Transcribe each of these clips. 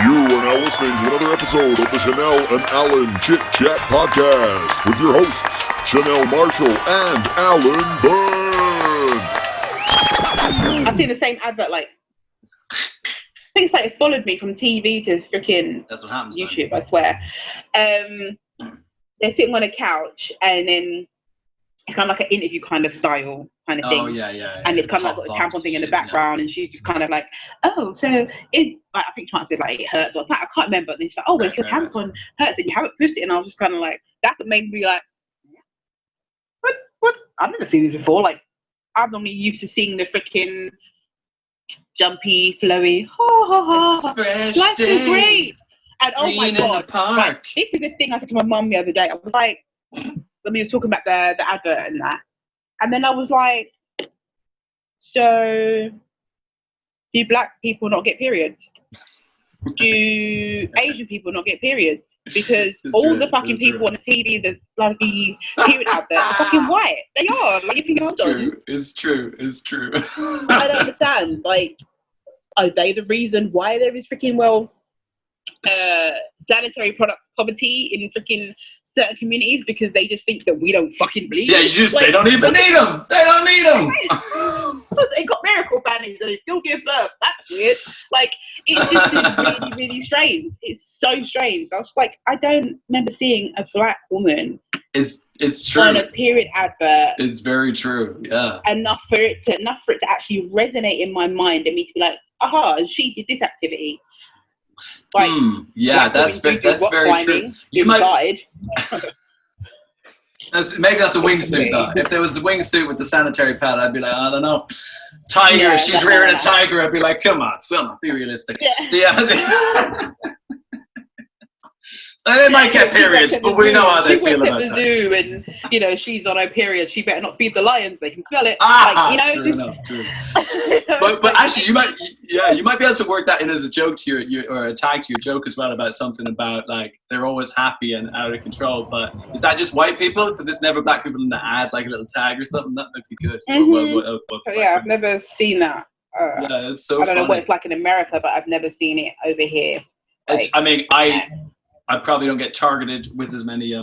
You are now listening to another episode of the Chanel and Alan Chit Chat Podcast with your hosts, Chanel Marshall and Alan Byrne. I've seen the same advert, like, I think it's like it followed me from TV to freaking That's what happens, YouTube, man. I swear. They're sitting on a couch and then it's kind of like an interview kind of style kind of thing. Oh, yeah. And it's kind of like got a tampon thing in the background, and she's just kind of like, oh, so it, like, I think trying to say like it hurts or something. I can't remember. And then she's like, oh, well, if your tampon hurts and you haven't pushed it, and I was just kind of like, that's what made me be like, what? I've never seen this before. Like, I'm normally used to seeing the freaking jumpy, flowy, life's so great. And oh my God, like, this is the thing I said to my mum the other day. I was like, when we were talking about the advert and that, and then I was like, so do black people not get periods? Do Asian people not get periods? Because all the fucking people on the TV, the bloody period advert, are fucking white. They are. Like, if you know them. It's true. I don't understand. Like, are they the reason why there is freaking sanitary products poverty in freaking certain communities, because they just think that we don't fucking believe? Yeah, they don't even need them. They don't need them. They got miracle panties and they still give birth. That's weird. Like, it's just really, really strange. It's so strange. I was like, I don't remember seeing a black woman. It's true. On a period advert. It's very true. Yeah. Enough for it to actually resonate in my mind and me to be like, aha, she did this activity. Like, yeah, that's very true. You might. Maybe not the wingsuit though. If there was a wingsuit with the sanitary pad, I'd be like, I don't know. Tiger, yeah, she's rearing a tiger. I'd be like, come on, be realistic. Yeah. So they might get periods, but we know how they feel about it. She went to the zoo and, you know, she's on her period. She better not feed the lions. They can smell it. True. But actually, you might be able to work that in as a joke to your or a tag to your joke as well, about something about like they're always happy and out of control. But is that just white people? Because it's never black people in the ad, like a little tag or something. That might be good. Yeah, I've never seen that. Yeah, it's so. I don't know what it's like in America, but I've never seen it over here. Like, I probably don't get targeted with as many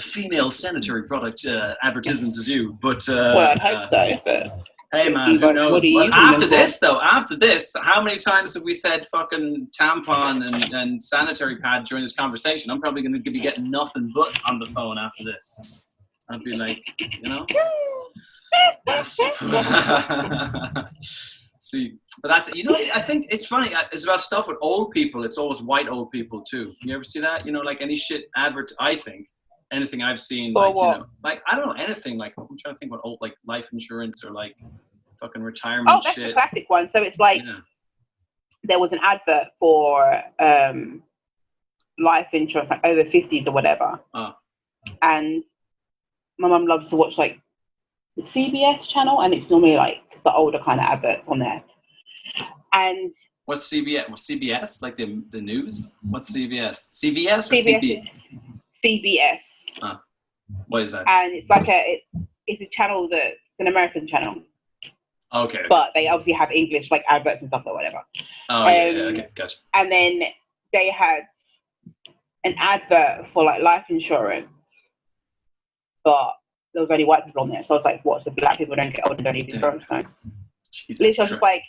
female sanitary product advertisements as you, but well, I'd hope so. But hey, man, who knows? Well, after this, how many times have we said fucking tampon and sanitary pad during this conversation? I'm probably going to be getting nothing but on the phone after this. I'd be like, you know. See, but that's, you know, I think it's funny. It's about stuff with old people. It's always white old people too. You ever see that? You know, like any shit advert. I think anything I've seen, like, you know, like I don't know anything. Like I'm trying to think about old, like life insurance or like fucking retirement. Oh, that's shit. The classic one. So it's like there was an advert for life insurance, like over 50s or whatever. And my mum loves to watch like the CBS channel, and it's normally like the older kind of adverts on there. And what's CBS? What's CBS? Like the news? What's CBS? CBS or CBS. What is that? And it's like it's a channel that's an American channel. Okay. But they obviously have English like adverts and stuff or whatever. Oh yeah, okay, gotcha. And then they had an advert for like life insurance, but there was only white people on there. So I was like, what? So black people don't get old and don't need insurance? No. Literally, I was just like,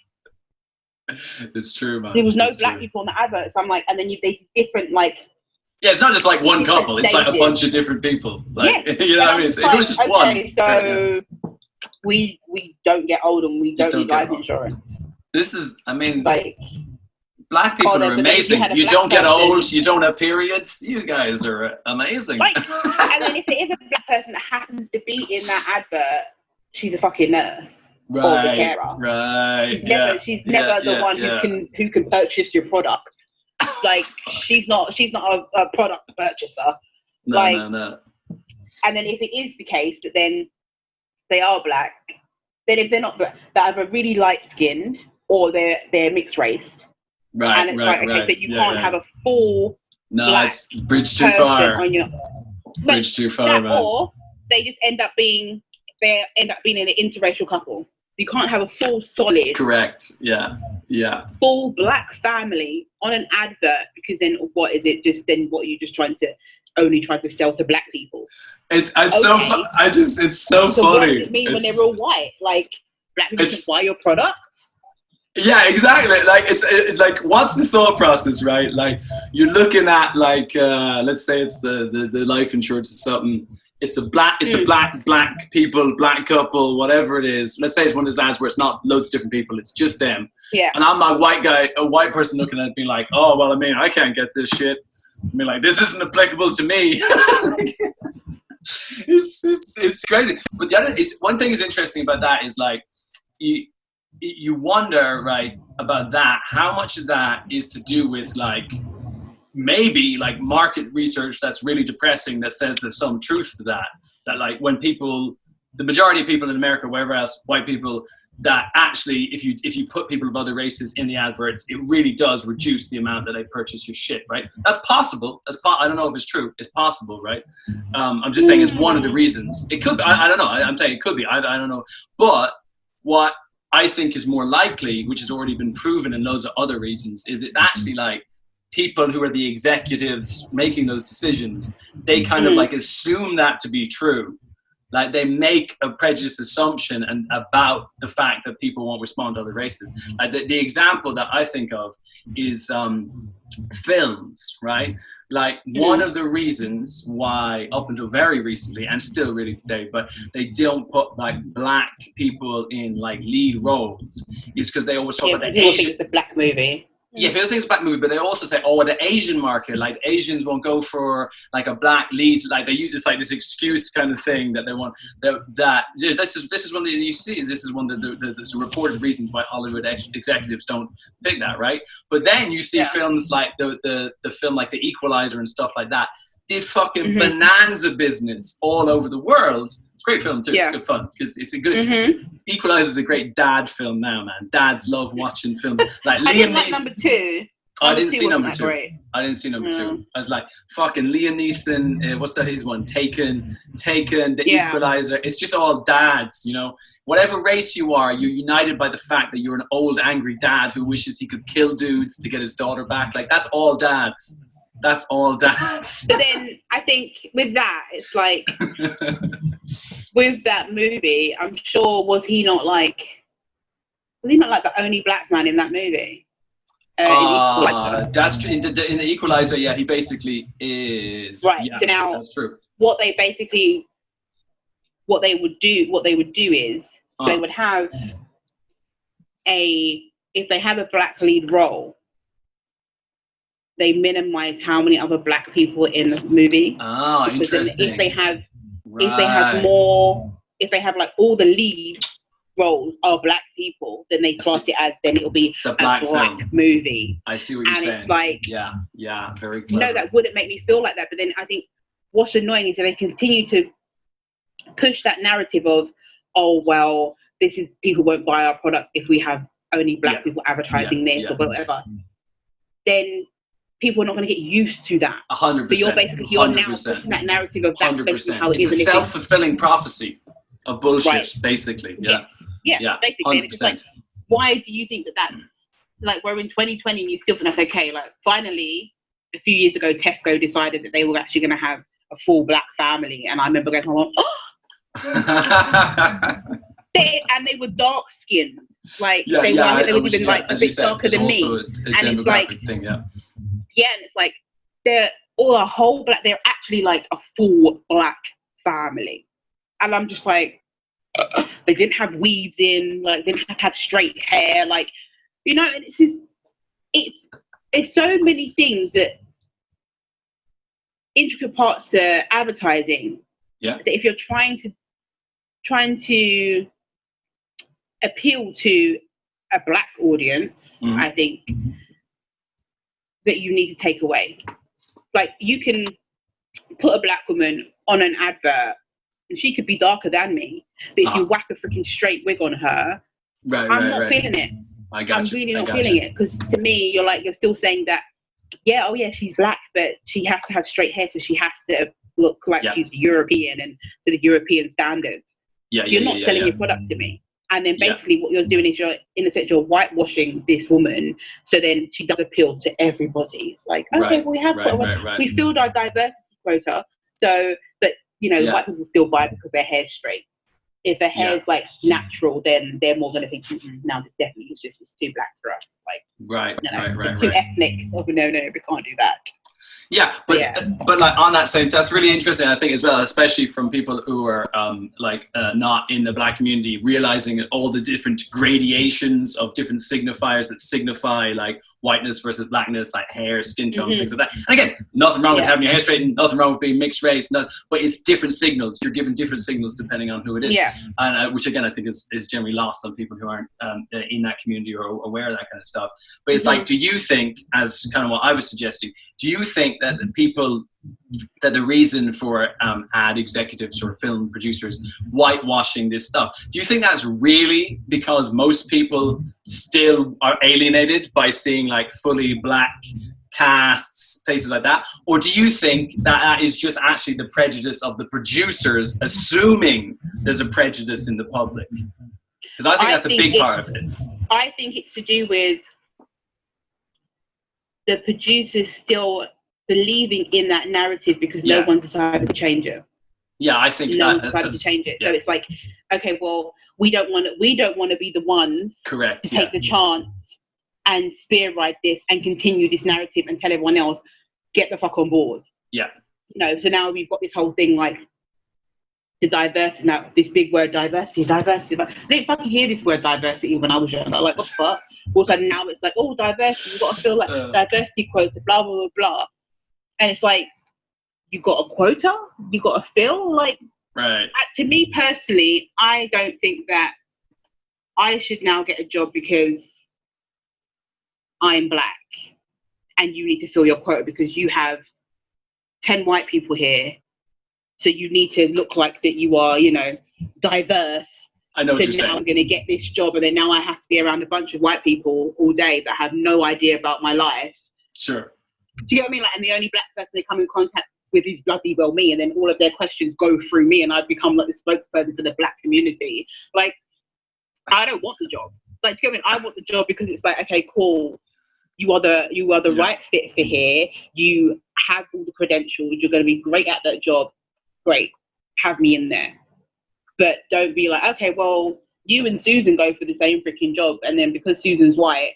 it's true, man. There was no black people on the advert. So I'm like, and then they did different, like. Yeah, it's not just like one couple. It's like a bunch of different people. Like, you know what I mean? If it was just one. So we don't get old and we don't need life insurance. This is, I mean, like, black people are amazing. You don't get old. You don't have periods. You guys are amazing. Like, and then if it is a black person that happens to be in that advert, she's a fucking nurse. Or the carer. Right. She's never the one who can purchase your product. Like, she's not a product purchaser. No. And then if it is the case that then they are black, then if they're not black, they're either really light skinned or they're mixed raced. Right. And it's okay, so you can't have a full black it's bridge too far. On your, bridge too far, man. Or they just end up being an interracial couple. You can't have a full solid, correct. Yeah. full black family on an advert, because then what is it? Just then what you're just trying to sell to black people. It's Okay. it's so So funny. what does it mean when they're all white? Like, black people can buy your product? Yeah, exactly. Like it's like, what's the thought process, right? Like, you're looking at, like, let's say it's the life insurance or something. It's a black people, black couple, whatever it is. Let's say it's one of those ads where it's not loads of different people, it's just them. Yeah. And I'm a white person looking at it being like, oh, well, I mean, I can't get this shit. I mean, like, this isn't applicable to me. It's crazy. But the other is, one thing is interesting about that is, like, you wonder, right, about that, how much of that is to do with, like, maybe, like, market research that's really depressing, that says there's some truth to that, like, when people, the majority of people in America, wherever else, white people, that actually, if you put people of other races in the adverts, it really does reduce the amount that they purchase your shit, right? That's possible. I don't know if it's true. It's possible, right? I'm just saying it's one of the reasons. It could be. I don't know. I'm saying it could be. I don't know. But what I think is more likely, which has already been proven in loads of other reasons, is it's actually, like, people who are the executives making those decisions, they kind of, like, assume that to be true. Like, they make a prejudiced assumption about the fact that people won't respond to other races. Like, the example that I think of is films, right? Like, one of the reasons why, up until very recently, and still really today, but they don't put, like, black people in, like, lead roles, is because they always talk about the people Asian. think it's a black movie. Yeah, people think it's a black movie, but they also say, oh, the Asian market, like, Asians won't go for, like, a black lead. Like, they use this, like, this excuse kind of thing that they want. This is one that you see. This is one of the reported reasons why Hollywood executives don't pick that, right? But then you see films like the film like The Equalizer and stuff like that did fucking bonanza business all over the world. It's a great film too. It's good fun because it's a good. Equalizer is a great dad film now, man. Dads love watching films. Like I didn't like number two. I didn't see number two. Great. I didn't see number two. I was like, fucking Liam Neeson. What's his one? Taken. The Equalizer. It's just all dads, you know. Whatever race you are, you're united by the fact that you're an old angry dad who wishes he could kill dudes to get his daughter back. Like, that's all dads. That's all dads. But then I think with that, it's like, with that movie, I'm sure, was he not like the only black man in that movie? That's true. In the Equalizer, yeah, he basically is. Right. Yeah, so now, that's true. What they would do is they would have if they have a black lead role, they minimize how many other black people in the movie. Oh, interesting. If they have like all the lead roles are black people, then they class it as, then it'll be the a black movie. I see what you're saying. It's like, yeah, very clever. No, that wouldn't make me feel like that. But then I think what's annoying is that they continue to push that narrative of, oh, well, this is, people won't buy our product if we have only black people advertising this or whatever. Then people are not going to get used to that. 100%. So you're now pushing that narrative of that. 100%. How it it's a self-fulfilling prophecy of bullshit, basically. Yeah, basically. It's like, why do you think that that's, like, we're in 2020 and you still think that's okay? Like, finally, a few years ago, Tesco decided that they were actually going to have a full black family. And I remember going home, and they were dark skinned. Like, they were even like a bit darker than me. And it's like, thing, and it's like they're all a whole black. They're actually like a full black family, and I'm just like, they didn't have weaves in, like they didn't have straight hair, like, you know. And it's just, it's so many things, that intricate parts to advertising. Yeah. That if you're trying to appeal to a black audience, I think that you need to take away. Like, you can put a black woman on an advert and she could be darker than me, but if you whack a freaking straight wig on her, I'm not feeling it. I'm really not feeling it, because to me, you're still saying that, she's black, but she has to have straight hair, so she has to look like she's European and to the European standards. You're not selling your product to me. And then basically what you're doing is you're whitewashing this woman. So then she does appeal to everybody. It's like, okay, well, we filled our diversity quota. So, but, white people still buy because their hair's straight. If their hair's like natural, then they're more going to think, now this definitely is just, it's too black for us. Like, it's too ethnic. Oh, no, we can't do that. Yeah, but like on that same, that's really interesting, I think, as well, especially from people who are not in the black community, realizing all the different gradations of different signifiers that signify like whiteness versus blackness, like hair, skin tone, things like that. And again, nothing wrong with having your hair straightened, nothing wrong with being mixed race, but it's different signals. You're given different signals depending on who it is. Yeah. And which again, I think is generally lost on people who aren't in that community or aware of that kind of stuff. But it's like, do you think, as kind of what I was suggesting, do you think that the reason for ad executives or film producers whitewashing this stuff, do you think that's really because most people still are alienated by seeing like fully black casts, places like that? Or do you think that is just actually the prejudice of the producers assuming there's a prejudice in the public? Because I think that's a big part of it. I think it's to do with the producers still believing in that narrative because no one decided to change it. Yeah, I think no one decided to change it. So it's like, okay, well, we don't want to be the ones to take the chance and spear ride this and continue this narrative and tell everyone else, get the fuck on board. Yeah. So now we've got this whole thing like the diversity, now this big word diversity. I didn't fucking hear this word diversity when I was younger. Like, what the fuck? Also now it's like, oh, diversity, you've got to feel like diversity quota, blah, blah, blah, blah. And it's like, you got a quota? You got to fill? Like, right. To me personally, I don't think that I should now get a job because I'm black and you need to fill your quota because you have 10 white people here. So you need to look like that you are, diverse. I know what you're saying. Now I'm going to get this job and then now I have to be around a bunch of white people all day that have no idea about my life. Sure. Do you get what I mean? Like, and the only black person they come in contact with is bloody well me, and then all of their questions go through me, and I become like the spokesperson for the black community. Like, I don't want the job. Like, do you get what I mean? I want the job because it's like, okay, cool. You are the right fit for here. You have all the credentials. You're going to be great at that job. Great, have me in there. But don't be like, okay, well, you and Susan go for the same freaking job, and then because Susan's white,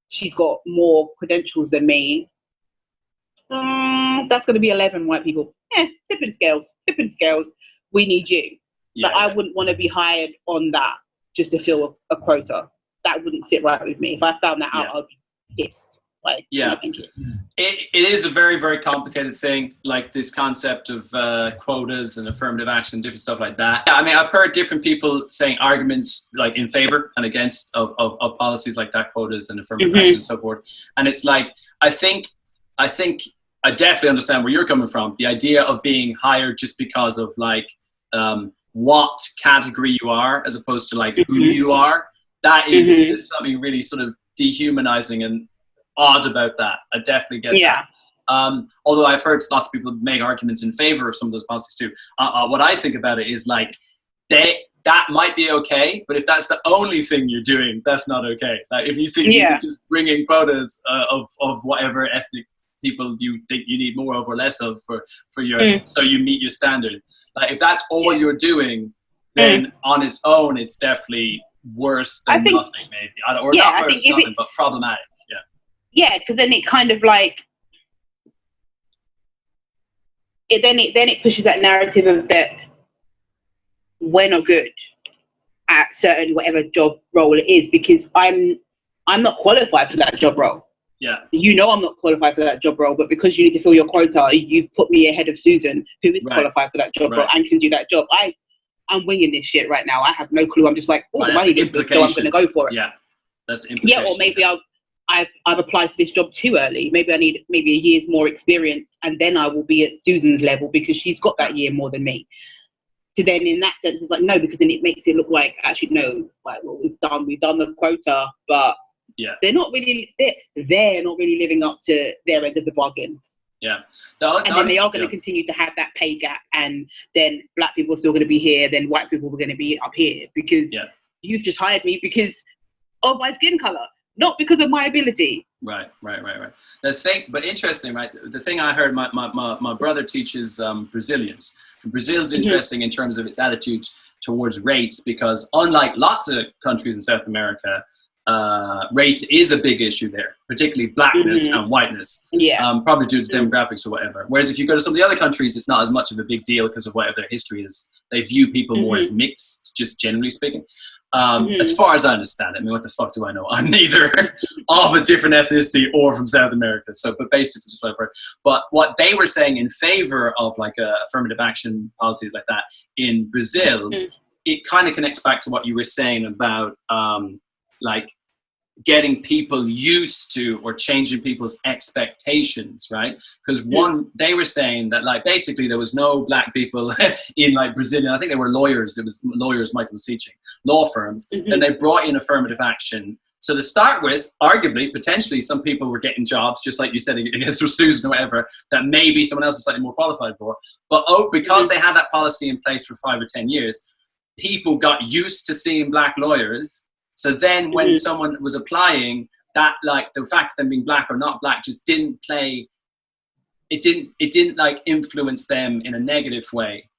she's got more credentials than me. That's going to be 11 white people. Tipping scales. We need you. But I wouldn't want to be hired on that just to fill a quota. That wouldn't sit right with me. If I found that out, I'd be pissed. Like, it is a very, very complicated thing, like this concept of quotas and affirmative action, different stuff like that. I mean, I've heard different people saying arguments like in favor and against of policies like that, quotas and affirmative action and so forth. And it's like, I think I definitely understand where you're coming from. The idea of being hired just because of like what category you are, as opposed to like who you are. That is something really sort of dehumanizing and odd about that. I definitely get that. Although I've heard lots of people make arguments in favor of some of those policies too. What I think about it is like that might be okay, but if that's the only thing you're doing, that's not okay. Like if you think you can just bring in quotas of whatever ethnic people you think you need more of or less of for your so you meet your standard. Like if that's all you're doing, then on its own it's definitely worse than nothing, maybe. Or not worse than nothing, but problematic. Yeah, because then it kind of like it pushes that narrative of that we're not good at certain whatever job role it is, because I'm not qualified for that job role. Yeah. I'm not qualified for that job role, but because you need to fill your quota, you've put me ahead of Susan, who is qualified for that job role and can do that job. I'm winging this shit right now. I have no clue. I'm just like, the money is good, so I'm going to go for it. Yeah, that's implication. Yeah, or maybe I've applied for this job too early. Maybe I need a year's more experience, and then I will be at Susan's level because she's got that year more than me. So then, in that sense, it's like no, because then it makes it look like actually no, like well, we've done the quota, but they're not really living up to their end of the bargain. Yeah, and then they are going to continue to have that pay gap, and then black people are still going to be here, then white people are going to be up here because you've just hired me because of my skin color, not because of my ability. Right. The thing, but interesting, right? The thing I heard, my brother teaches Brazilians. Brazil's interesting in terms of its attitude towards race, because unlike lots of countries in South America, race is a big issue there, particularly blackness and whiteness. Probably due to demographics or whatever. Whereas if you go to some of the other countries, it's not as much of a big deal because of whatever their history is. They view people more as mixed, just generally speaking. As far as I understand it, I mean, what the fuck do I know? I'm neither of a different ethnicity or from South America. So, but basically just whatever. But what they were saying in favor of like affirmative action policies like that in Brazil, it kind of connects back to what you were saying about like getting people used to or changing people's expectations, right? Because they were saying that like basically there was no black people in like Brazilian, I think they were lawyers, it was lawyers Michael was teaching, law firms, and they brought in affirmative action. So to start with, arguably, potentially some people were getting jobs, just like you said, against Susan or whatever, that maybe someone else is slightly more qualified for. But because they had that policy in place for 5 or 10 years, people got used to seeing black lawyers. So then when someone was applying, that like the fact of them being black or not black just didn't play, it didn't like influence them in a negative way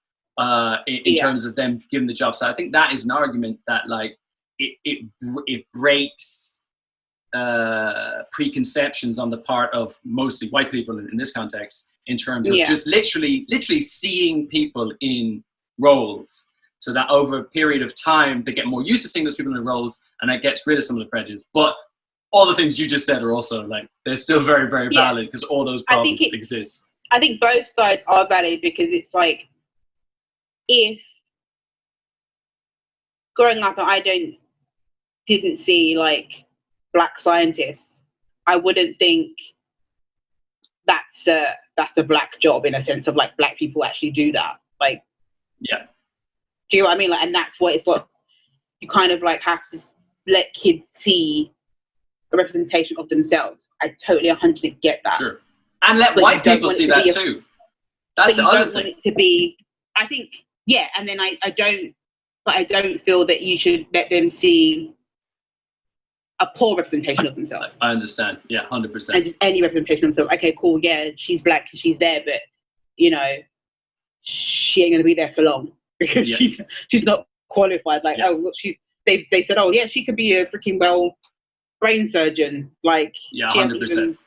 in terms of them giving the job. So I think that is an argument that like it breaks preconceptions on the part of mostly white people in this context, in terms of just literally seeing people in roles. So that over a period of time, they get more used to seeing those people in roles, and that gets rid of some of the prejudice. But all the things you just said are also like, they're still very, very valid, because all those problems exist. I think both sides are valid, because it's like, if growing up I didn't see like black scientists, I wouldn't think that's a black job, in a sense of like black people actually do that. Like, do you know what I mean? Like, and that's what it's like. You kind of like have to let kids see a representation of themselves. I totally 100% get that. Sure. And let white people see that too. That's the other thing. Want it to be, I think, and then I don't feel that you should let them see a poor representation of themselves. I understand. Yeah, 100%. And just any representation of themselves. Okay, cool. Yeah, she's black, she's there, but you know, she ain't gonna be there for long, because she's not qualified. Like, oh, look, they said, oh yeah, she could be a freaking brain surgeon. Like, she hasn't even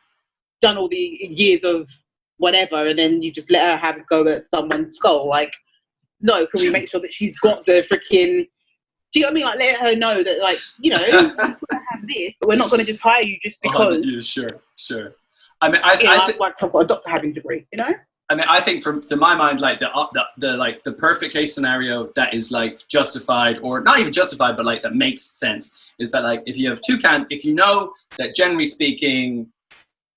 done all the years of whatever, and then you just let her have a go at someone's skull. Like, no, can we make sure that she's got the freaking, do you know what I mean? Like, let her know that, like, you know, you're gonna have this, but we're not gonna just hire you just because. Sure. I mean, I've got a doctor having degree, you know? I mean, I think to my mind, like the perfect case scenario that is like justified, or not even justified, but like that makes sense, is that like if you have if you know that generally speaking,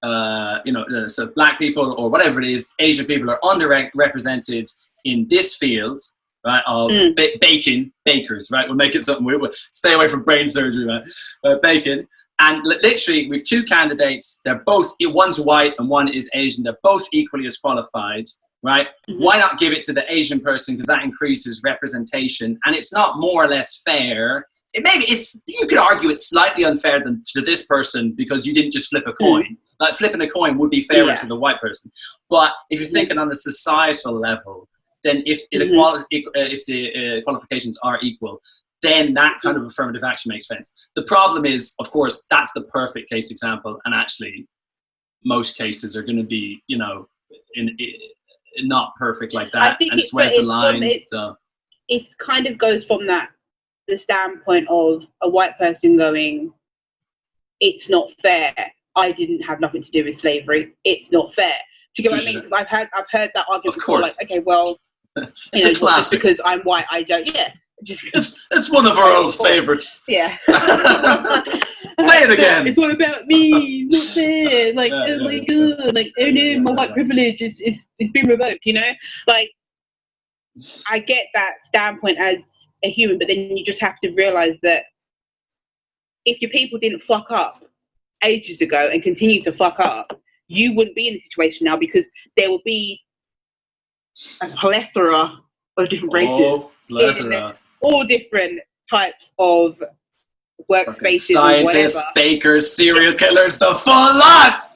so black people or whatever it is, Asian people are underrepresented in this field, right, of bakers, right? We'll make it something weird. We'll stay away from brain surgery, right? Bacon. And literally, we have 2 candidates. They're both, one's white and one is Asian. They're both equally as qualified, right? Why not give it to the Asian person? Because that increases representation, and it's not more or less fair. You could argue it's slightly unfair to this person because you didn't just flip a coin. Like, flipping a coin would be fairer to the white person. But if you're thinking on a societal level, then if the qualifications are equal, then that kind of affirmative action makes sense. The problem is, of course, that's the perfect case example, and actually most cases are going to be, you know, not perfect like that, and it's where's the line. It kind of goes from the standpoint of a white person going, it's not fair. I didn't have nothing to do with slavery. It's not fair. Do you get what I mean? Because I've heard that argument before, like, okay, well, you know, just because I'm white, I don't. Yeah. It's one of our old favourites. Yeah. Play it again. It's all about me. It's not fair. Like, oh my god. Like, oh no, my white privilege is been revoked. You know, like, I get that standpoint as a human, but then you just have to realise that if your people didn't fuck up ages ago and continue to fuck up, you wouldn't be in this situation now, because there will be a plethora of different races. Plethora. All different types of workspaces or whatever. Scientists, bakers, serial killers, the full lot.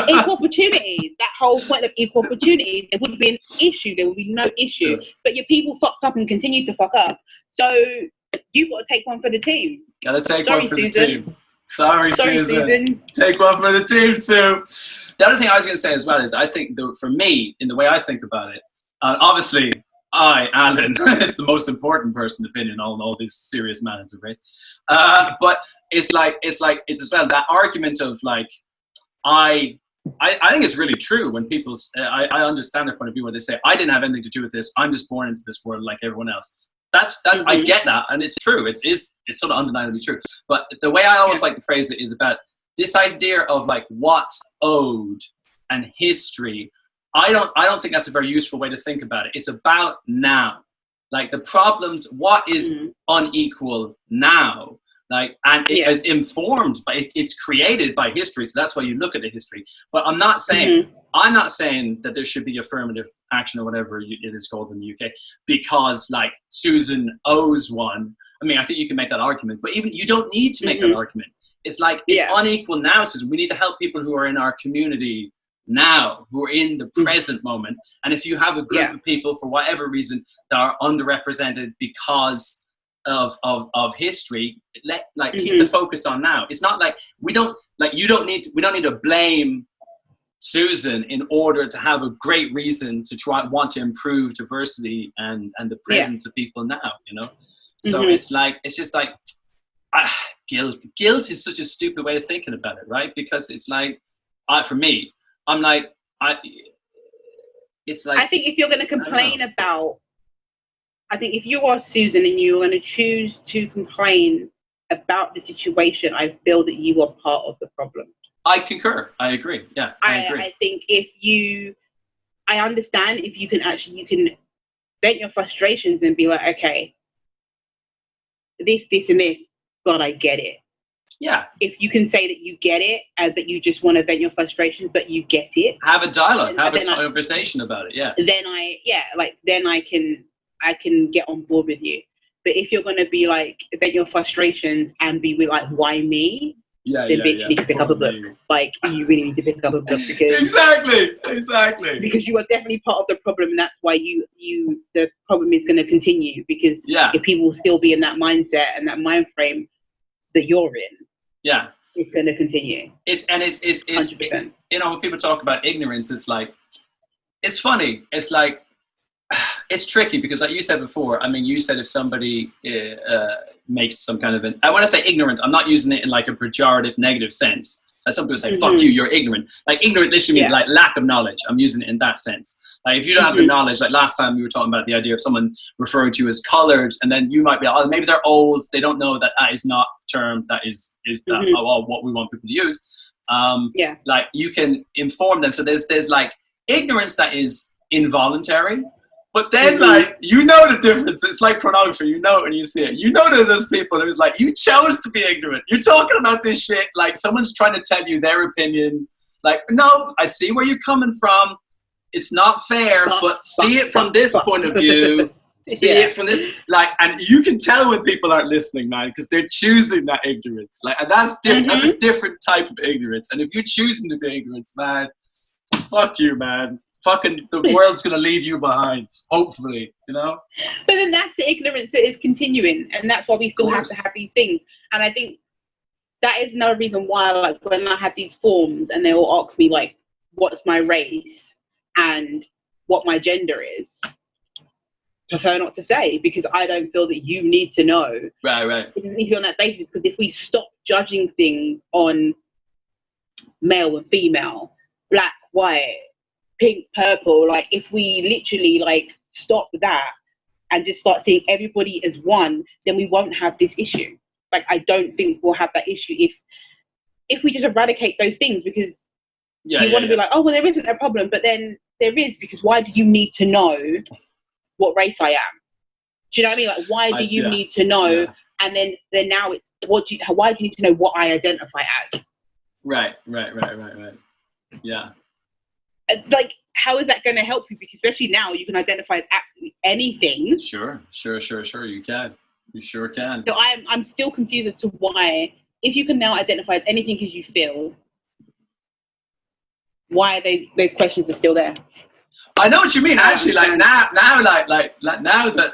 Equal opportunities. That whole point of equal opportunities. There wouldn't be an issue. There would be no issue. But your people fucked up and continue to fuck up. So you've got to take one for the team. Gotta take Sorry, one for Susan. the team. Sorry, Susan. Take one for the team, Sue. The other thing I was going to say as well is I think for me, in the way I think about it, obviously, Alan, is the most important person opinion on all these serious matters of race. But it's as well that argument of like, I think it's really true when people, I understand their point of view when they say, I didn't have anything to do with this. I'm just born into this world like everyone else. That's I get that, and it's true. It's sort of undeniably true. But the way I always like to phrase it is about this idea of like what's owed and history. I don't think that's a very useful way to think about it. It's about now, like the problems. What is unequal now? Like, and it is informed by, it's created by history. So that's why you look at the history. But I'm not saying that there should be affirmative action or whatever it is called in the UK because like Susan owes one. I mean, I think you can make that argument, but even you don't need to make that argument. It's like, it's unequal now, Susan. We need to help people who are in our community now, who are in the present moment. And if you have a group of people for whatever reason that are underrepresented because of history, keep the focus on now. It's not like we don't need to blame Susan in order to have a great reason to want to improve diversity and the presence of people now, you know. So it's just like guilt is such a stupid way of thinking about it, right? Because it's like for me, I'm like it's like, I think if you're going to complain about, I think if you are Susan and you're going to choose to complain about the situation, I feel that you are part of the problem. I concur. I agree. Yeah, I agree. I think I understand if you can vent your frustrations and be like, okay, this, and this, but I get it. Yeah. If you can say that you get it and that you just want to vent your frustrations, but you get it. Have a dialogue, have a conversation about it. Yeah. Then I can get on board with you. But if you're going to be like, vent your frustrations and be like, why me? Then bitch, you need to pick up a book. Like, you really need to pick up a book because exactly. Because you are definitely part of the problem, and that's why the problem is going to continue. Because if people will still be in that mindset and that mind frame that you're in, it's going to continue. It's 100%. You know, when people talk about ignorance, it's like, it's funny. It's like, it's tricky because, like you said before, I mean, you said if somebody makes some kind of I want to say ignorant, I'm not using it in like a pejorative negative sense. Like some people say, fuck you, you're ignorant. Like ignorant literally means like lack of knowledge. I'm using it in that sense. Like if you don't have the knowledge, like last time we were talking about the idea of someone referring to you as colored, and then you might be, oh, maybe they're old, they don't know that is not a term that is what we want people to use. Like you can inform them. So there's like ignorance that is involuntary. But then, like, you know the difference. It's like pornography. You know it when you see it. You know that there's people who's like, you chose to be ignorant. You're talking about this shit like someone's trying to tell you their opinion. Like, no, I see where you're coming from. It's not fair, but see it from this point of view. See it from this, like, and you can tell when people aren't listening, man, because they're choosing that ignorance. Like, and that's different. That's a different type of ignorance. And if you're choosing to be ignorant, man, fuck you, man. Fucking the world's gonna leave you behind, hopefully, you know. But then that's the ignorance that is continuing, and that's why we still have to have these things. And I think that is another reason why, like, when I have these forms and they all ask me like, what's my race and what my gender is, I prefer not to say, because I don't feel that you need to know. Right. It doesn't need to be on that basis, because if we stop judging things on male and female, black, white, pink, purple, like if we literally like stop that and just start seeing everybody as one, then we won't have this issue. Like, I don't think we'll have that issue if we just eradicate those things, because you want to be like, oh, well, there isn't a problem, but then there is, because why do you need to know what race I am? Do you know what I mean? Like, why do you need to know? And then now it's why do you need to know what I identify as? Right. Yeah. Like, how is that going to help you? Because especially now, you can identify as absolutely anything. Sure, you can. You sure can. So I'm still confused as to why, if you can now identify as anything as you feel, why those questions are still there. I know what you mean. Actually, like now, now that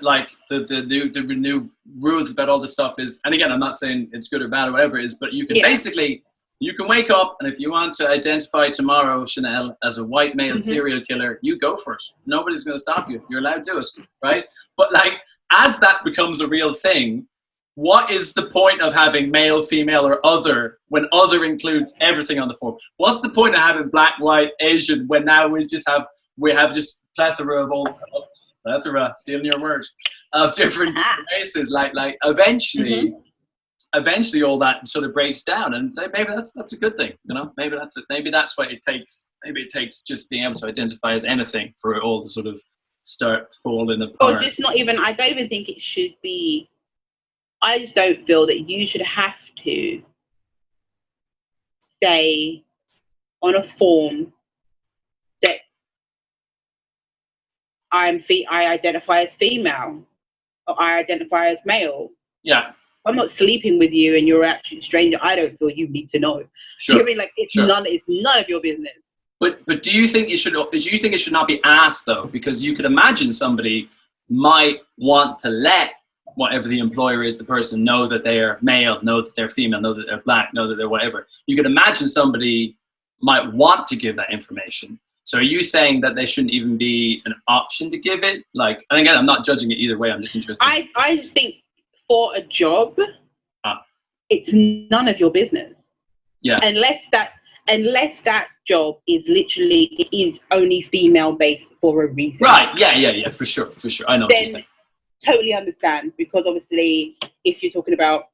like the new rules about all this stuff is, and again, I'm not saying it's good or bad or whatever it is, but you can basically, you can wake up and if you want to identify tomorrow, Chanel, as a white male serial killer, you go for it. Nobody's going to stop you. You're allowed to do it, right? But like, as that becomes a real thing, what is the point of having male, female, or other when other includes everything on the form? What's the point of having black, white, Asian when now we have just plethora of plethora, stealing your word, of different races? Like eventually all that sort of breaks down, and maybe that's a good thing, you know. Maybe that's it. Maybe that's what it takes. Maybe it takes just being able to identify as anything for it all to sort of start falling apart. Or just not even. I don't even think it should be. I just don't feel that you should have to say on a form that I identify as female or I identify as male. Yeah. I'm not sleeping with you and you're actually a stranger. I don't feel you need to know. Sure. Do you know what I mean? Like it's none of your business. But do you think it should not be asked though? Because you could imagine somebody might want to let whatever the employer is, the person, know that they are male, know that they're female, know that they're black, know that they're whatever. You could imagine somebody might want to give that information. So are you saying that they shouldn't even be an option to give it? Like, and again, I'm not judging it either way. I'm just interested. I just think for a job, it's none of your business. Yeah. Unless that job is only female based for a reason. Right. Yeah. For sure. I know what you're saying. Totally understand, because obviously if you're talking about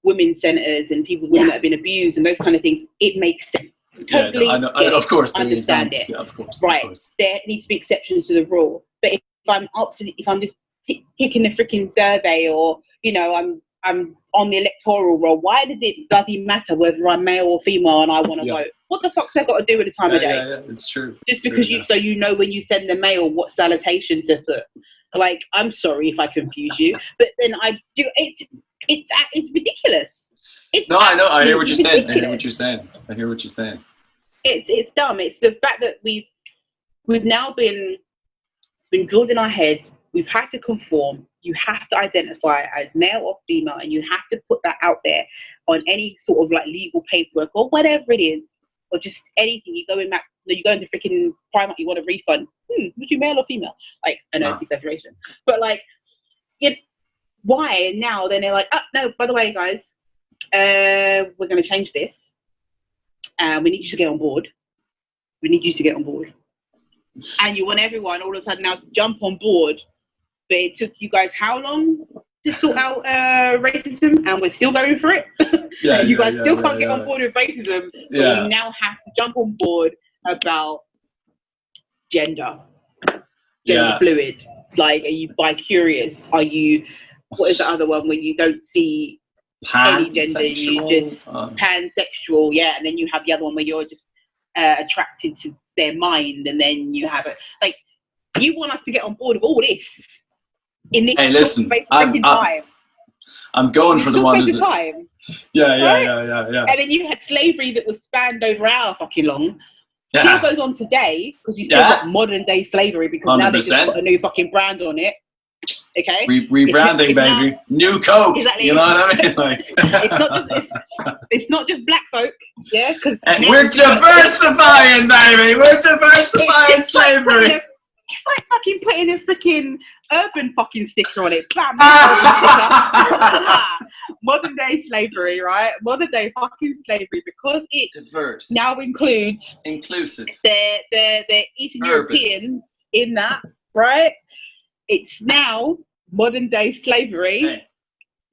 women's centres and women that have been abused and those kind of things, it makes sense. Totally, I know, of course, understand it. Yeah, of course, right. Of course. There needs to be exceptions to the rule. But if I'm just ticking the freaking survey, or you know, I'm on the electoral roll, why does it bloody matter whether I'm male or female and I want to vote? What the fuck's that got to do with the time of day? Yeah, it's true. Just because so you know when you send the mail what salutation to put. Like, I'm sorry if I confuse you, but then I do. It's ridiculous. I know. I hear what you're saying. Ridiculous. I hear what you're saying. It's dumb. It's the fact that we've now been drilled in our head. We've had to conform. You have to identify as male or female, and you have to put that out there on any sort of like legal paperwork or whatever it is, or just anything. You go into freaking Primark, you want a refund. Would you male or female? Like, I know it's exaggeration, but like, why now? Then they're like, oh no, by the way, guys, we're going to change this. We need you to get on board. And you want everyone all of a sudden now to jump on board. But it took you guys how long to sort out racism, and we're still going for it. You guys still can't get on board with racism. But we now have to jump on board about gender fluid. Like, are you bi-curious? Are you, what is the other one when you don't see any gender, you just pansexual, and then you have the other one where you're just attracted to their mind, and then you have it. Like, you want us to get on board with all this in this listen, time. I'm going for the one. Time. Yeah. And then you had slavery that was spanned over how fucking long. Still goes on today, because you still got modern day slavery, because 100%. Now they just put a new fucking brand on it. Okay. Rebranding, baby. Now, new Coke. Exactly. You know what I mean? Like, it's not just black folk. Yeah. Because we're diversifying, baby. We're diversifying slavery. It's like fucking putting a freaking urban fucking sticker on it. Bam, modern day slavery, right? Modern day fucking slavery, because it diverse now includes inclusive the Eastern Europeans in that, right? It's now modern day slavery. Hey,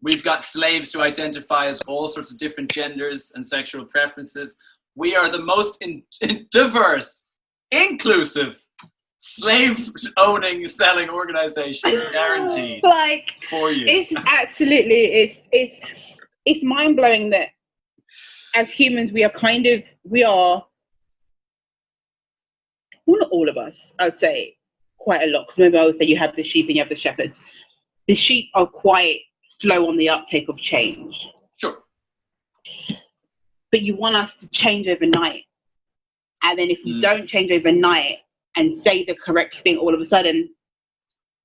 we've got slaves who identify as all sorts of different genders and sexual preferences. We are the most diverse, inclusive, slave-owning, selling organization, guaranteed. Like, for you. It's absolutely, it's mind-blowing that as humans we are, well, not all of us, I'd say quite a lot, because maybe I would say you have the sheep and you have the shepherds. the sheep are quite slow on the uptake of change. Sure. But you want us to change overnight. And then if we don't change overnight and say the correct thing, all of a sudden,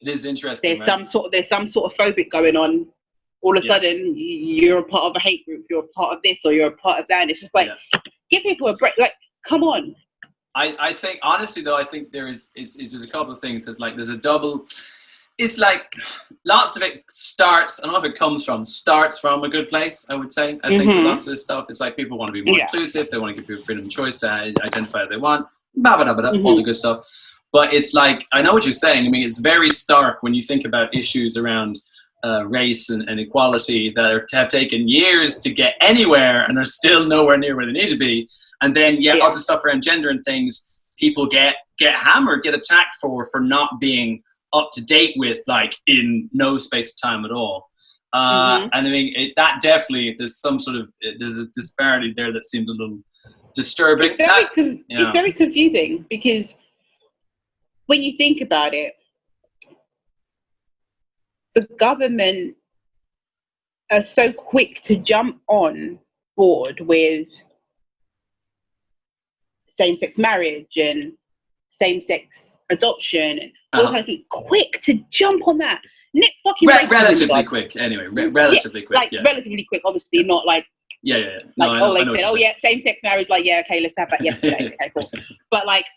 it is interesting. There's some sort of phobic going on. All of a sudden, you're a part of a hate group. You're a part of this, or you're a part of that. And it's just like, give people a break. Like, come on. I think, honestly, though, I think there's a couple of things. There's a double. It's like lots of it starts. I don't know if it starts from a good place. I would say. I think lots of this stuff. It's like people want to be more inclusive. They want to give people freedom of choice to identify what they want. All the good stuff. But it's like, I know what you're saying. I mean, it's very stark when you think about issues around race and equality that have taken years to get anywhere and are still nowhere near where they need to be. And then, other stuff around gender and things, people get hammered, get attacked for not being up to date with, like, in no space of time at all. And I mean, that definitely, there's a disparity there that seems a little disturbing. It's very confusing because when you think about it, the government are so quick to jump on board with same-sex marriage and same-sex adoption and all kind of things. Quick to jump on that. Relatively quick, anyway. Relatively quick. Relatively quick, obviously, not like. Same-sex marriage. Like, okay, let's have that yesterday. Okay, cool. But like,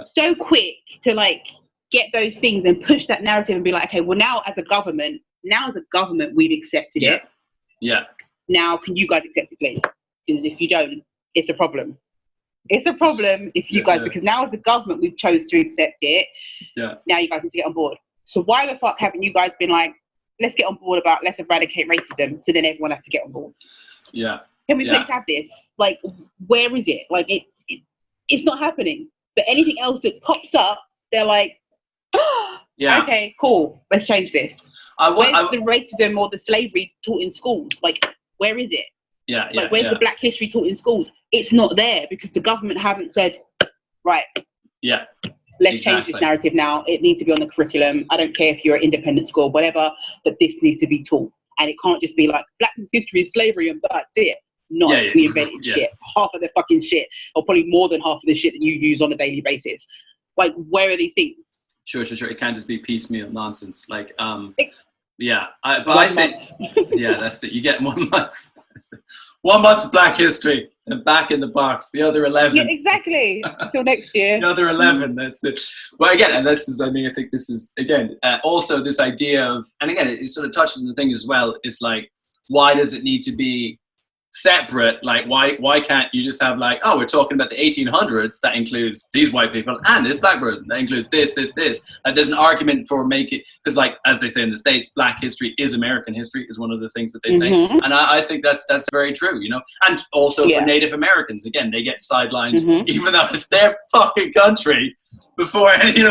so quick to like get those things and push that narrative and be like, okay, well, now as a government, we've accepted it. Yeah. Now, can you guys accept it, please? Because if you don't, it's a problem. It's a problem if you guys, because now as a government, we've chose to accept it. Yeah. Now you guys need to get on board. So why the fuck haven't you guys been like, let's get on board about, let's eradicate racism, so then everyone has to get on board? Yeah. Can we please have this? Like, where is it? Like, it's not happening. But anything else that pops up, they're like, okay, cool, let's change this. Where's the racism or the slavery taught in schools? Like, where is it? Where's the Black history taught in schools? It's not there because the government haven't said, right, let's change this narrative now. It needs to be on the curriculum. I don't care if you're an independent school, whatever, but this needs to be taught. And it can't just be like, Black history is slavery and that's it. No, we invented shit. Half of the fucking shit, or probably more than half of the shit that you use on a daily basis. Like, where are these things? Sure. It can't just be piecemeal nonsense. Like, I think, that's it. You get 1 month. 1 month of Black history and back in the box. The other 11. Yeah, exactly. Until next year. The other 11. That's it. But again, and this is, I think this is, again, also this idea of, and again, it sort of touches on the thing as well. It's like, why does it need to be separate? Like, why can't you just have like, oh, we're talking about the 1800s, that includes these white people and this Black person, that includes this. Like, there's an argument for making, because like, as they say in the States, Black history is American history is one of the things that they say. And I think that's very true, you know. And also for Native Americans, again, they get sidelined, even though it's their fucking country, before even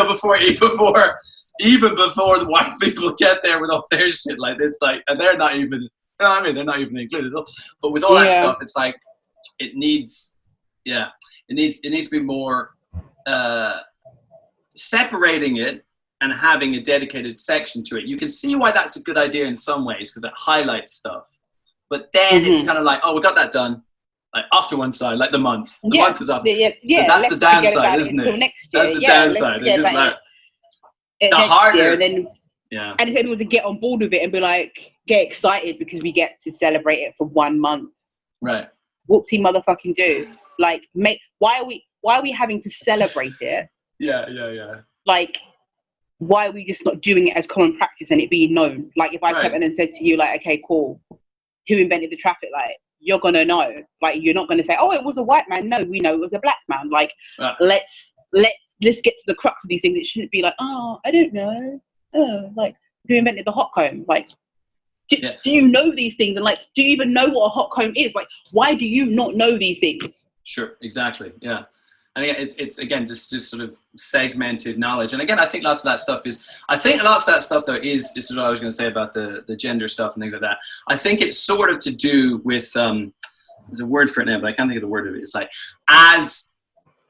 before the white people get there with all their shit. Like, it's like, and they're not even, they're not even included. But with all that stuff, it's like, it needs to be more separating it and having a dedicated section to it. You can see why that's a good idea in some ways, because it highlights stuff. But then it's kind of like, oh, we got that done. Like, off to one side, like the month. The month is up. So that's the downside, isn't it? That's the downside. It's just like the harder. And if anyone to get on board with it and be like, get excited because we get to celebrate it for 1 month. Right. Whoopsie motherfucking do. Like, why are we having to celebrate it? Yeah. Like, why are we just not doing it as common practice and it being known? Like, if I come in and said to you, like, okay, cool, who invented the traffic light? You're gonna know. Like, you're not gonna say, oh, it was a white man. No, we know it was a Black man. Like, let's get to the crux of these things. It shouldn't be like, oh, I don't know. Oh, like, who invented the hot comb? Like, do you know these things? And like, do you even know what a hot comb is? Like, why do you not know these things? Sure, exactly. Yeah. And again, it's again just sort of segmented knowledge. And again, I think lots of that stuff is though is what I was going to say about the gender stuff and things like that. I think it's sort of to do with there's a word for it now, but I can't think of the word of it. It's like, as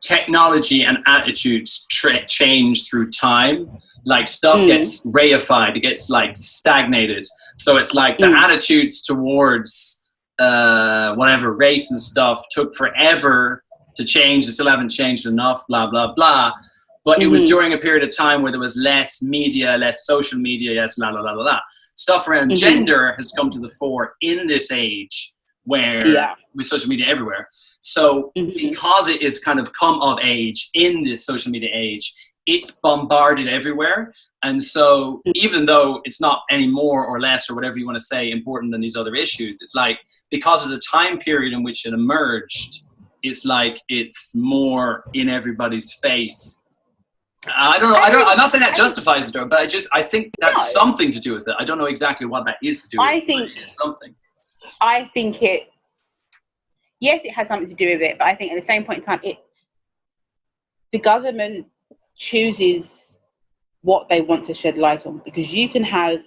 technology and attitudes change through time. Like stuff gets reified, it gets like stagnated. So it's like the attitudes towards whatever race and stuff took forever to change. They still haven't changed enough, blah, blah, blah. But it was during a period of time where there was less media, less social media, yes, blah, blah, blah, blah, blah. Stuff around gender has come to the fore in this age where with social media everywhere. So because it is kind of come of age in this social media age, it's bombarded everywhere. And so even though it's not any more or less or whatever you want to say important than these other issues, it's like because of the time period in which it emerged, it's like it's more in everybody's face. I don't know. I'm not saying that justifies it, but I think that's something to do with it. I don't know exactly what that is to do with. I think it's something. I think yes, it has something to do with it, but I think at the same point in time, it's the government chooses what they want to shed light on, because you can have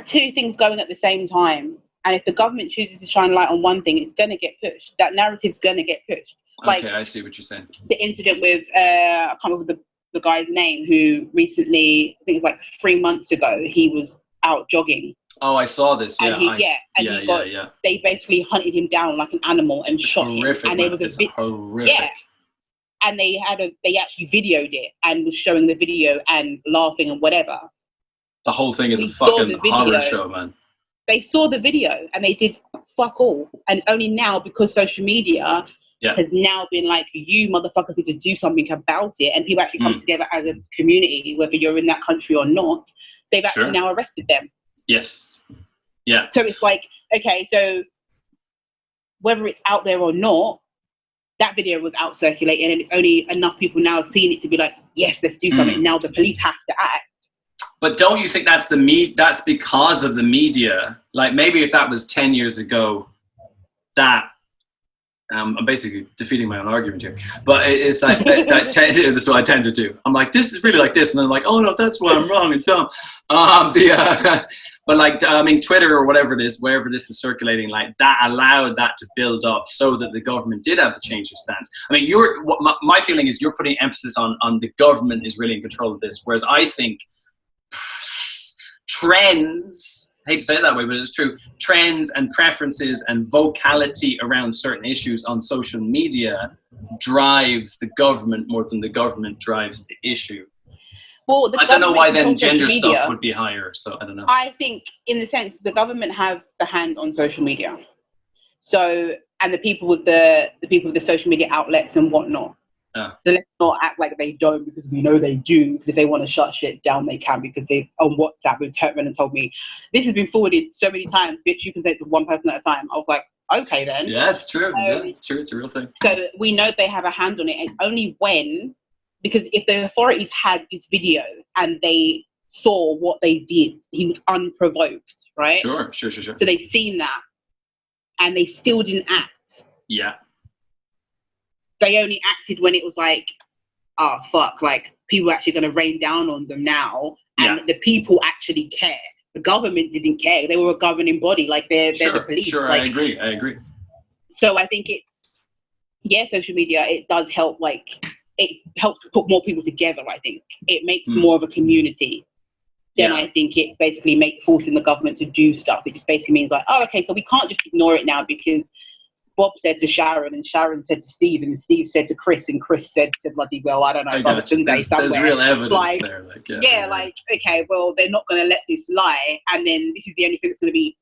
two things going at the same time, and if the government chooses to shine light on one thing, it's going to get pushed. That narrative's going to get pushed. Like, okay, I see what you're saying. The incident with I can't remember the guy's name, who recently, I think it was like 3 months ago, he was out jogging. Oh, I saw this. And they basically hunted him down like an animal and shot him. And there was horrific. Yeah. And they actually videoed it and was showing the video and laughing and whatever. The whole thing is a fucking horror show, man. They saw the video and they did fuck all. And it's only now because social media has now been like, you motherfuckers need to do something about it. And people actually come together as a community, whether you're in that country or not. They've actually now arrested them. Yes. Yeah. So it's like, okay, so whether it's out there or not, that video was out circulating, and it's only enough people now have seen it to be like, yes, let's do something. Now the police have to act. But don't you think that's that's because of the media? Like maybe if that was 10 years ago, that I'm basically defeating my own argument here. But it's like that's what I tend to do. I'm like, this is really like this, and then I'm like, oh no, that's why I'm wrong and dumb. But like, I mean, Twitter or whatever it is, wherever this is circulating, like that allowed that to build up so that the government did have to change their stance. I mean, my feeling is you're putting emphasis on the government is really in control of this, whereas I think trends, I hate to say it that way, but it's true, trends and preferences and vocality around certain issues on social media drives the government more than the government drives the issue. Well, I don't know why then gender stuff would be higher, so I don't know. I think in the sense the government have the hand on social media. So, and the people with the social media outlets and whatnot. So let's not act like they don't, because we know they do. Because if they want to shut shit down, they can. Because they on WhatsApp with Turkman and told me this has been forwarded so many times, bitch, you can say it to one person at a time. I was like, okay then. Yeah, it's true. It's true. It's a real thing. So we know they have a hand on it. It's only when, because if the authorities had this video and they saw what they did, he was unprovoked, right? Sure. So they've seen that, and they still didn't act. Yeah. They only acted when it was like, oh, fuck, like, people are actually going to rain down on them now, and the people actually care. The government didn't care. They were a governing body, like, they're the police. Sure, like, I agree. So I think it's, social media, it does help, like, it helps put more people together, I think. It makes more of a community. Then I think it basically forcing the government to do stuff. It just basically means like, oh, okay, so we can't just ignore it now because Bob said to Sharon, and Sharon said to Steve, and Steve said to Chris, and Chris said to bloody well, I don't know, there's real evidence there. Like, like, okay, well, they're not going to let this lie, and then this is the only thing that's going to be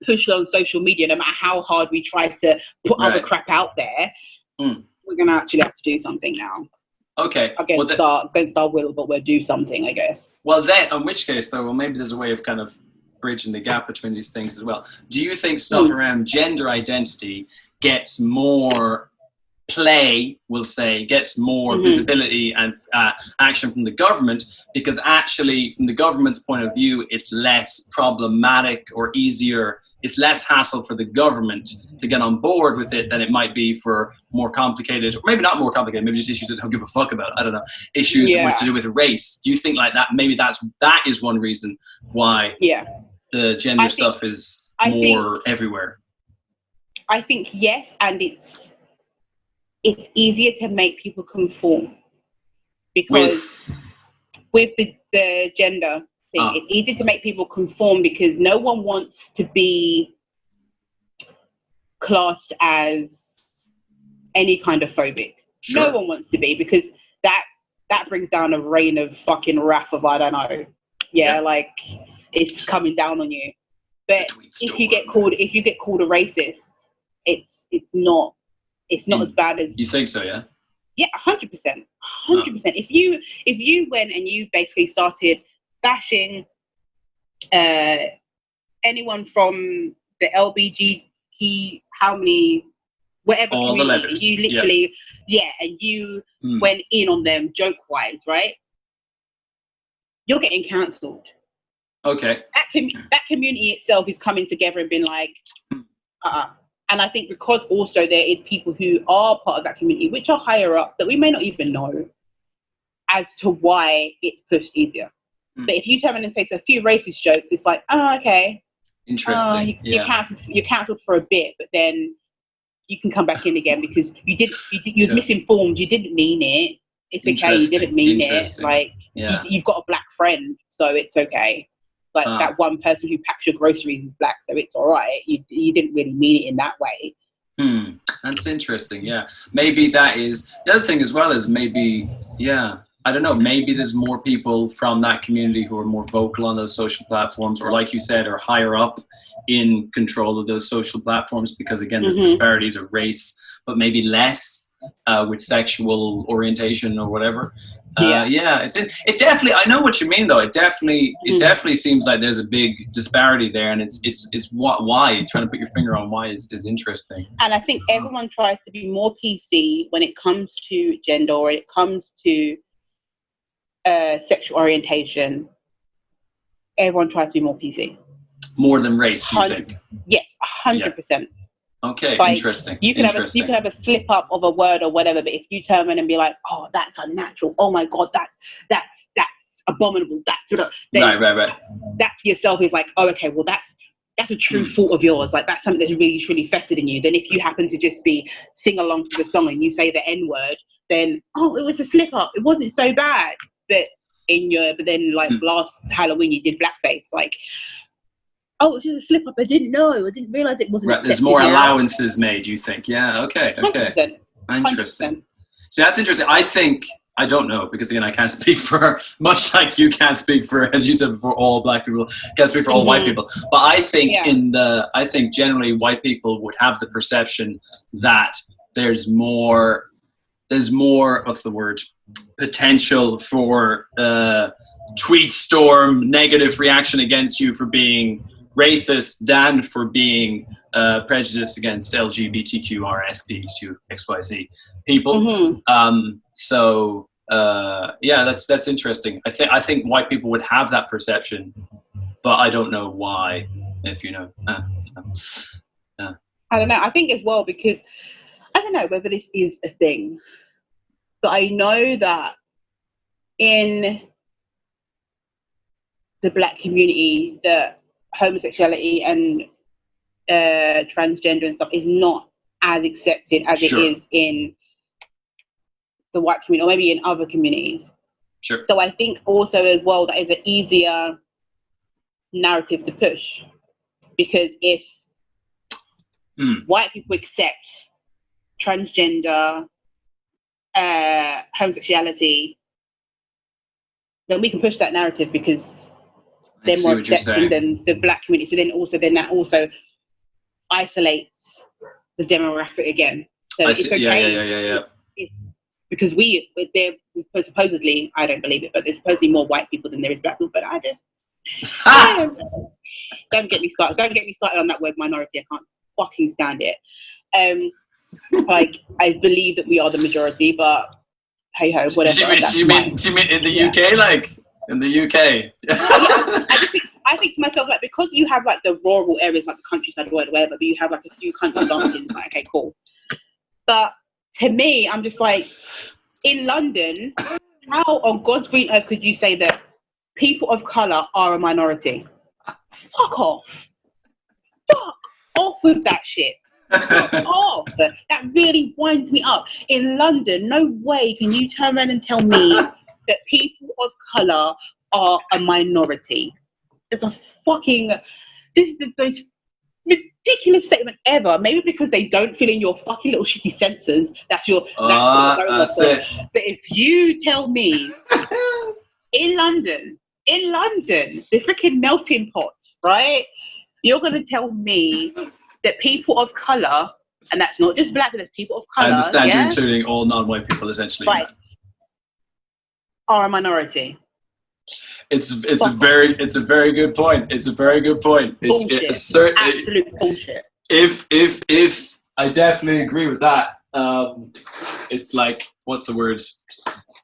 pushed on social media, no matter how hard we try to put other crap out there. We're going to actually have to do something now. Okay. Against our will, but we'll do something, I guess. Well, then, in which case, though, maybe there's a way of kind of bridging the gap between these things as well. Do you think stuff around gender identity gets more play, we'll say, gets more visibility and action from the government, because actually, from the government's point of view, it's less problematic or easier, it's less hassle for the government to get on board with it than it might be for more complicated, or maybe not more complicated, maybe just issues that don't give a fuck about, I don't know, issues to do with race. Do you think like that, maybe that is one reason why the gender stuff is more everywhere? I think yes, and it's easier to make people conform because with the gender thing, it's easy to make people conform because no one wants to be classed as any kind of phobic. Sure. No one wants to be, because that brings down a rain of fucking wrath of, I don't know. Yeah, like it's coming down on you. But if you get called a racist, it's not as bad as you think so. Yeah, 100%. If you went and you basically started bashing anyone from the LBGT, whatever all community, the letters. you literally and you went in on them joke wise, right? You're getting cancelled. Okay. That community itself is coming together and being like, And I think because also there is people who are part of that community, which are higher up, that we may not even know as to why it's pushed easier. But if you turn around and say a few racist jokes, it's like, oh, okay. Interesting. You're cancelled for a bit, but then you can come back in again because you're misinformed. You didn't mean it. It's okay. You didn't mean it. Like you've got a black friend, so it's okay. Like that one person who packs your groceries is black, so it's all right. You didn't really mean it in that way. That's interesting. Yeah, maybe that is the other thing as well. Is maybe I don't know. Maybe there's more people from that community who are more vocal on those social platforms, or like you said, are higher up in control of those social platforms because again, there's disparities of race, but maybe less with sexual orientation or whatever. It definitely. I know what you mean, though. It definitely seems like there's a big disparity there, and it's why trying to put your finger on why is interesting. And I think everyone tries to be more PC when it comes to gender, or it comes to sexual orientation. Everyone tries to be more PC. More than race, you think? Yes, 100%. Okay, like, interesting. You can have a slip up of a word or whatever, but if you turn around and be like, "Oh, that's unnatural. Oh my God, that's abominable. That's right. That to yourself is like, oh, okay, well that's a true fault of yours. Like that's something that's really truly festered in you. Then if you happen to just be sing along to the song and you say the N word, then it was a slip up. It wasn't so bad. But then like last Halloween you did blackface, like. Oh, it's just a slip up. I didn't know. I didn't realize it wasn't. Right, there's more allowances made, you think? Yeah. Okay. 100%. Interesting. So that's interesting. I don't know because again, I can't speak for much like you can't speak for, as you said before, all black people. Can't speak for all white people. But I think I think generally white people would have the perception that there's more. What's the word? Potential for tweet storm, negative reaction against you for being racist than for being prejudiced against LGBTQRSP2XYZ people. That's interesting. I think white people would have that perception, but I don't know why. If you know, I don't know. I think as well because I don't know whether this is a thing, but I know that in the black community that homosexuality and transgender and stuff is not as accepted as it is in the white community or maybe in other communities. Sure. So I think also as well that is an easier narrative to push because if white people accept transgender, homosexuality, then we can push that narrative because they're more accepting than the black community. So then that also isolates the demographic again. So it's okay. Yeah. It's because they're supposedly, I don't believe it, but there's supposedly more white people than there is black people. But I just don't get me started. Don't get me started on that word minority. I can't fucking stand it. Like I believe that we are the majority, but hey ho, whatever. You mean in the UK, like in the UK? I think to myself, like, because you have like the rural areas, like the countryside or whatever, but you have like a few country bumpkins, like, okay, cool. But to me, I'm just like, in London, how on God's green earth could you say that people of colour are a minority? Fuck off with that shit. off. That really winds me up. In London, no way can you turn around and tell me that people of colour are a minority. It's a fucking... This is the most ridiculous statement ever. Maybe because they don't fit in your fucking little shitty sensors. That's what we're going off of. But if you tell me in London, the freaking melting pot, right? You're going to tell me that people of colour, and that's not just black, but there's people of colour. I understand you're including all non-white people, essentially. Right. Are a minority. It's a very good point. It's a very good point. Bullshit. It's Absolute bullshit. If I definitely agree with that. It's like, what's the word?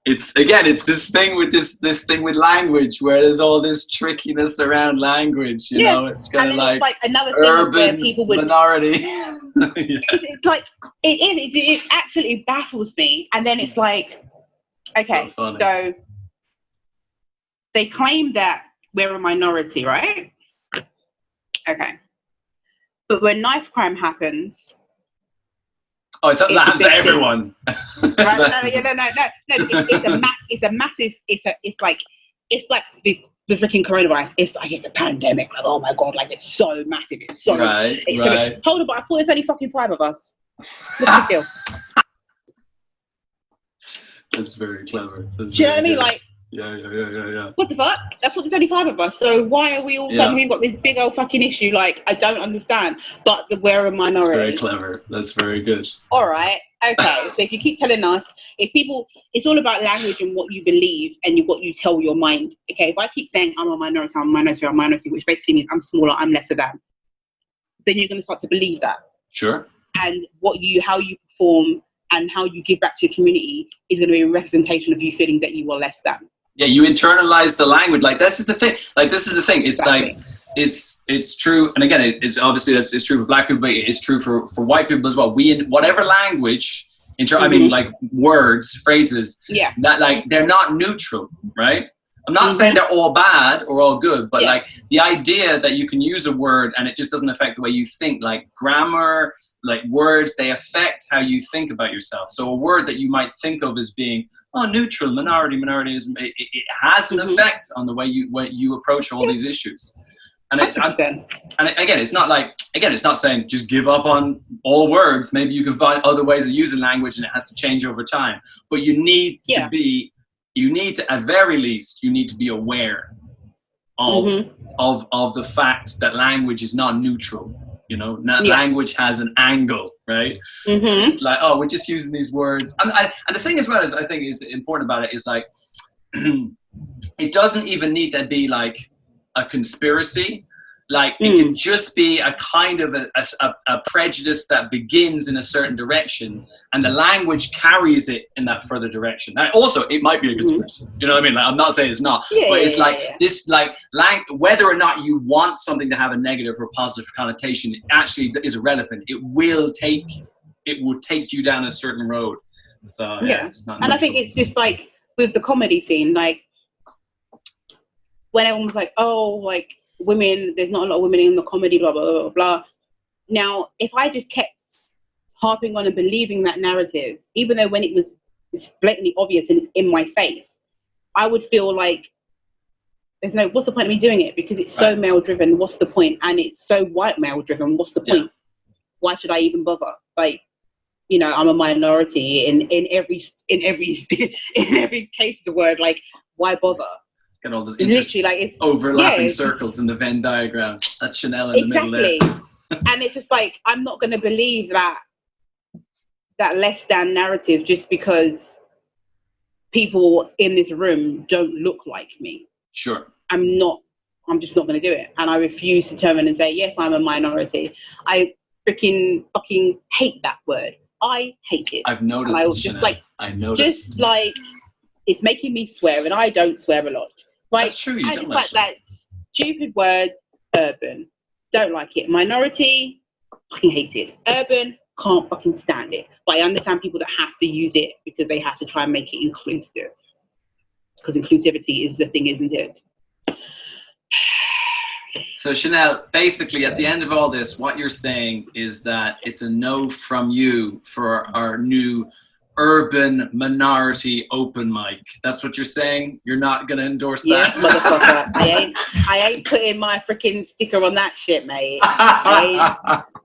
It's this thing with this thing with language, where there's all this trickiness around language. You know, it's kind of like another thing urban where people would minority. It's like it absolutely baffles me. And then it's like, okay, so they claim that we're a minority, right? Okay. But when knife crime happens... Oh, it's something that happens to everyone. Right? No. It's like the freaking coronavirus. It's like it's a pandemic. Like, oh my God, like it's so massive. It's so... Right. Hold on, but I thought there's only fucking 5 of us. What's the deal? That's very clever. Do you know what I mean? Like... Yeah. What the fuck? That's what there's only 5 of us. So why are we all suddenly we've got this big old fucking issue? Like, I don't understand. But we're a minority. That's very clever. That's very good. All right. Okay. So if you keep telling us, it's all about language and what you believe and what you tell your mind. Okay. If I keep saying I'm a minority, which basically means I'm smaller, I'm lesser than, then you're going to start to believe that. Sure. And how you perform and how you give back to your community is going to be a representation of you feeling that you are less than. Yeah, you internalize the language. Like, this is the thing. It's exactly. like, it's true. And again, it's obviously it's true for black people, but it's true for white people as well. We, in whatever language, I mean, like words, phrases, that like, they're not neutral, right? I'm not saying they're all bad or all good, but like the idea that you can use a word and it just doesn't affect the way you think, like grammar, like words, they affect how you think about yourself. So a word that you might think of as being, neutral, minorityism, it has an effect on the way you approach all these issues. And it's not saying just give up on all words. Maybe you can find other ways of using language and it has to change over time. But you need to at very least, you need to be aware of the fact that language is not neutral. You know, language has an angle, right? It's like, we're just using these words. And the thing as well is, I think is important about it is like, it doesn't even need to be like a conspiracy. Like it can just be a kind of a prejudice that begins in a certain direction and the language carries it in that further direction. Now, also, it might be a conspiracy. You know what I mean? Like, I'm not saying it's not, but it's this, like, whether or not you want something to have a negative or positive connotation actually is irrelevant. It will take you down a certain road. So, it's not and I think it's just like with the comedy scene, like when everyone was like, like, women, there's not a lot of women in the comedy, blah, blah, blah, blah. Now, if I just kept harping on and believing that narrative, even though when it's blatantly obvious and it's in my face, I would feel like what's the point of me doing it? Because it's so male driven, what's the point? And it's so white male driven, what's the point? Why should I even bother? Like, you know, I'm a minority in every case of the word, like, why bother? And all those literally, like, it's overlapping circles in the Venn diagram. That's Chanel in the middle there. And it's just like, I'm not going to believe that less than narrative just because people in this room don't look like me. Sure. I'm just not going to do it. And I refuse to turn around and say, yes, I'm a minority. I freaking fucking hate that word. I hate it. I've noticed. And I was just like, just like, it's making me swear, and I don't swear a lot. Like, that's true. You don't like that stupid word, urban. Don't like it. Minority, fucking hate it. Urban, can't fucking stand it. But I understand people that have to use it because they have to try and make it inclusive. Because inclusivity is the thing, isn't it? So Chanel, basically at the end of all this, what you're saying is that it's a no from you for our new urban minority open mic. That's what you're saying? You're not going to endorse Yes, that? motherfucker. I ain't putting my freaking sticker on that shit, mate.